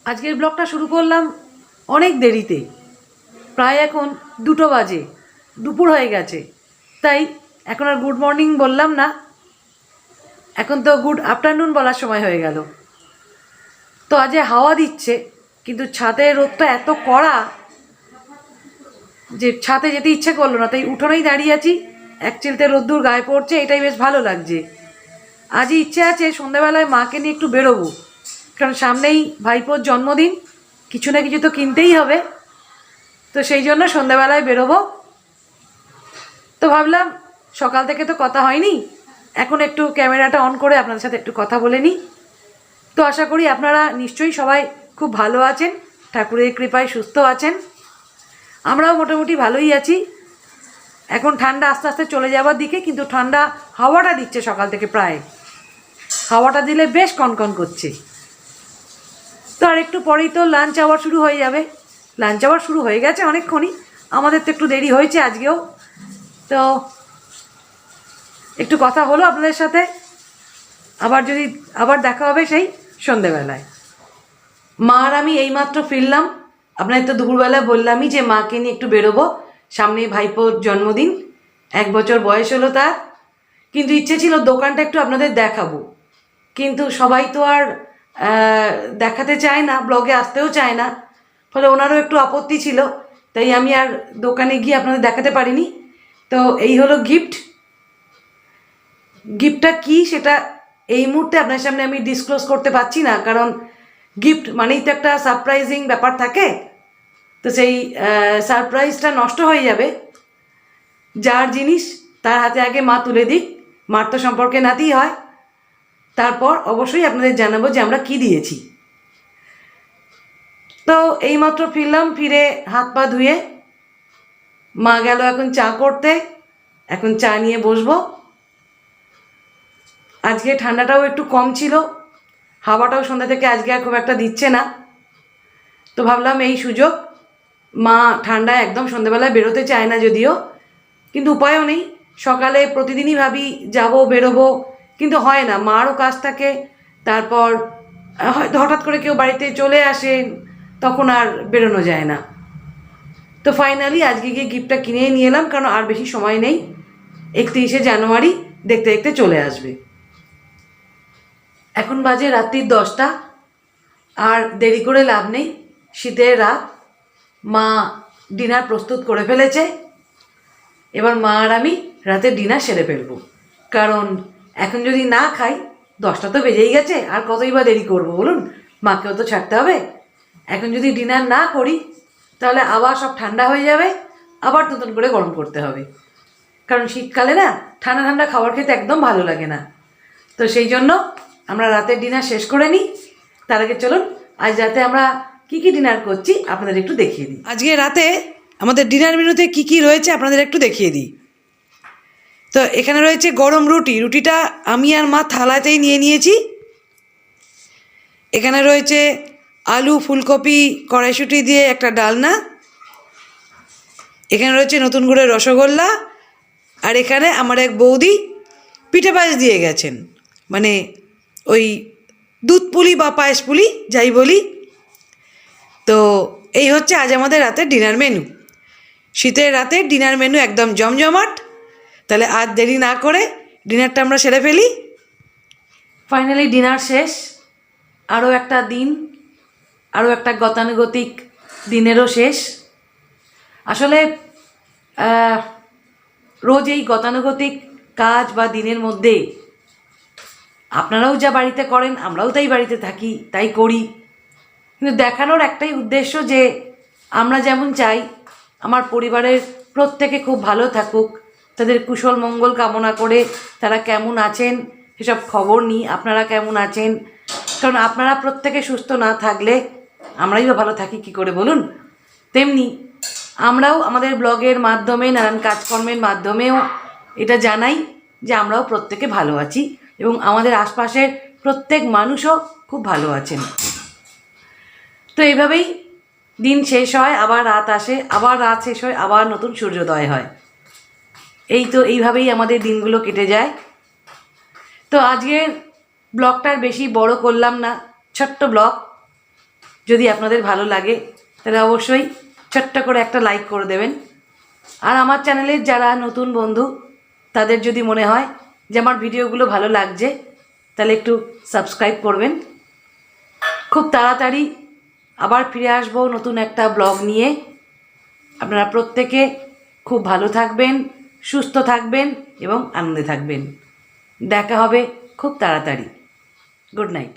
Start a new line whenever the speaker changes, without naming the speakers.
আজকের ব্লগটা শুরু করলাম অনেক দেরিতে, প্রায় এখন 2টো বাজে, দুপুর হয়ে গেছে। তাই এখন আর গুড মর্নিং বললাম না, এখন তো গুড আফটারনুন বলার সময় হয়ে গেল। তো আজ হাওয়া দিচ্ছে, কিন্তু ছাদের রোদটা এত কড়া যে ছাদে যেতে ইচ্ছে করলো না, তাই উঠোনেই দাঁড়িয়ে আছি। এক চিলতে রোদ্দুর গায়ে পড়ছে, এটাই বেশ ভালো লাগছে। আজই ইচ্ছে আছে সন্ধ্যাবেলায় মাকে নিয়ে একটু বেরোবো, কারণ সামনেই ভাইপোর জন্মদিন, কিছু না কিছু তো কিনতেই হবে। তো সেই জন্য সন্ধ্যাবেলায় বেরোবো। তো ভাবলাম সকাল থেকে তো কথা হয়নি, এখন একটু ক্যামেরাটা অন করে আপনাদের সাথে একটু কথা বলে নিই। তো আশা করি আপনারা নিশ্চয়ই সবাই খুব ভালো আছেন, ঠাকুরের কৃপায় সুস্থ আছেন। আমরাও মোটামুটি ভালোই আছি। এখন ঠান্ডা আস্তে আস্তে চলে যাওয়ার দিকে, কিন্তু ঠান্ডা হাওয়াটা দিচ্ছে সকাল থেকে, প্রায় হাওয়াটা দিলে বেশ কনকন করছে। তো আর একটু পরেই তো লাঞ্চ আওয়ার শুরু হয়ে যাবে। লাঞ্চ আওয়ার শুরু হয়ে গেছে অনেকক্ষণই, আমাদের তো একটু দেরি হয়েছে আজকেও। তো একটু কথা হলো আপনাদের সাথে, আবার দেখা হবে সেই সন্ধেবেলায়। মা আর আমি এইমাত্র ফিরলাম। আপনাদের তো দুপুরবেলায় বললামই যে মাকে নিয়ে একটু বেরোবো, সামনে ভাইপোর জন্মদিন, 1 বছর বয়স হলো তার। কিন্তু ইচ্ছে ছিল দোকানটা একটু আপনাদের দেখাবো, কিন্তু সবাই তো আর দেখাতে চায় না, ব্লগে আসতেও চায় না, ফলে ওনারও একটু আপত্তি ছিল। তাই আমি আর দোকানে গিয়ে আপনাদের দেখাতে পারিনি। তো এই হলো গিফট। গিফটটা কি সেটা এই মুহূর্তে আপনার সামনে আমি ডিসক্লোজ করতে পারছি না, কারণ গিফট মানেই তো একটা সারপ্রাইজিং ব্যাপার থাকে। তো সেই সারপ্রাইজটা নষ্ট হয়ে যাবে। যার জিনিস তার হাতে আগে মা তুলে দিক, মার তো সম্পর্কে নাতেই হয়। তারপর অবশ্যই আপনাদের জানাবো যে আমরা কি দিয়েছি। তো এইমাত্র ফিরলাম, ফিরে হাত পা ধুয়ে মা গেল এখন চা করতে। এখন চা নিয়ে বসবো। আজকে ঠান্ডাটাও একটু কম ছিল, হাওয়াটাও সন্ধ্যা থেকে আজকে আর খুব একটা দিচ্ছে না। তো ভাবলাম এই সুযোগ, মা ঠান্ডায় একদম সন্ধ্যাবেলায় বেরোতে চায় না যদিও, কিন্তু উপায়ও নেই। সকালে প্রতিদিনই ভাবি যাব বেরোবো, কিন্তু হয় না, মারও কাজ থাকে। তারপর হয়তো হঠাৎ করে কেউ বাড়িতে চলে আসেন, তখন আর বেরোনো যায় না। তো ফাইনালি আজকে গিয়ে গিফটটা কিনে নিয়ে এলাম, কারণ আর বেশি সময় নেই। 31শে জানুয়ারি দেখতে দেখতে চলে আসবে। এখন বাজে রাত্রির 10টা, আর দেরি করে লাভ নেই, শীতের রাত। মা ডিনার প্রস্তুত করে ফেলেছে। এবার মা আর আমি রাতে ডিনার সেরে ফেলবো, কারণ এখন যদি না খাই, 10টা তো বেজেই গেছে, আর কতই বা দেরি করবো বলুন, মাকেও তো ছাড়তে হবে। এখন যদি ডিনার না করি, তাহলে আবার সব ঠান্ডা হয়ে যাবে, আবার নতুন করে গরম করতে হবে। কারণ শীতকালে না ঠান্ডা ঠান্ডা খাবার খেতে একদম ভালো লাগে না। তো সেই জন্য আমরা রাতের ডিনার শেষ করে নিই। তার আগে চলুন আজ রাতে আমরা কি কি ডিনার করছি আপনাদের একটু দেখিয়ে দিই। আজকে রাতে আমাদের ডিনার মেনুতে কি কি রয়েছে আপনাদের একটু দেখিয়ে দিই। তো এখানে রয়েছে গরম রুটি, রুটিটা আমি আর মা থালাতেই নিয়ে নিয়েছি। এখানে রয়েছে আলু ফুলকপি কড়াইশুঁটি দিয়ে একটা ডালনা। এখানে রয়েছে নতুন করে রসগোল্লা। আর এখানে আমার এক বৌদি পিঠে পায়েস দিয়ে গেছেন, মানে ওই দুধ পুলি বা পায়েস পুলি যাই বলি। তো এই হচ্ছে আজ আমাদের রাতের ডিনার মেনু। শীতের রাতের ডিনার মেনু একদম জমজমাট। তাহলে আর দেরি না করে ডিনারটা আমরা সেরে ফেলি। ফাইনালি ডিনার শেষ। আরও একটা দিন, আরও একটা গতানুগতিক দিনেরও শেষ। আসলে রোজ এই গতানুগতিক কাজ বা দিনের মধ্যে আপনারাও যা বাড়িতে করেন, আমরাও তাই বাড়িতে থাকি, তাই করি। কিন্তু দেখানোর একটাই উদ্দেশ্য যে আমরা যেমন চাই আমার পরিবারের প্রত্যেকে খুব ভালো থাকুক, তাদের কুশল মঙ্গল কামনা করে তারা কেমন আছেন সেসব খবর নিই, আপনারা কেমন আছেন। কারণ আপনারা প্রত্যেকে সুস্থ না থাকলে আমরাই বা ভালো থাকি কী করে বলুন। তেমনি আমরাও আমাদের ব্লগের মাধ্যমে, নানান কাজকর্মের মাধ্যমেও এটা জানাই যে আমরাও প্রত্যেকে ভালো আছি, এবং আমাদের আশপাশের প্রত্যেক মানুষও খুব ভালো আছেন। তো এইভাবেই দিন শেষ হয়, আবার রাত আসে, আবার রাত শেষ হয়, আবার নতুন সূর্যোদয় হয়। এই তো এইভাবেই আমাদের দিনগুলো কেটে যায়। তো আজকের ব্লগটার বেশি বড় করলাম না, ছোট্ট ব্লগ। যদি আপনাদের ভালো লাগে তাহলে অবশ্যই ছোট্ট করে একটা লাইক করে দেবেন। আর আমার চ্যানেলের যারা নতুন বন্ধু তাদের যদি মনে হয় যে আমার ভিডিওগুলো ভালো লাগছে তাহলে একটু সাবস্ক্রাইব করবেন। খুব তাড়াতাড়ি আবার ফিরে আসবো নতুন একটা ব্লগ নিয়ে। আপনারা প্রত্যেকে খুব ভালো থাকবেন, সুস্থ থাকবেন এবং আনন্দে থাকবেন। দেখা হবে খুব তাড়াতাড়ি। Good night.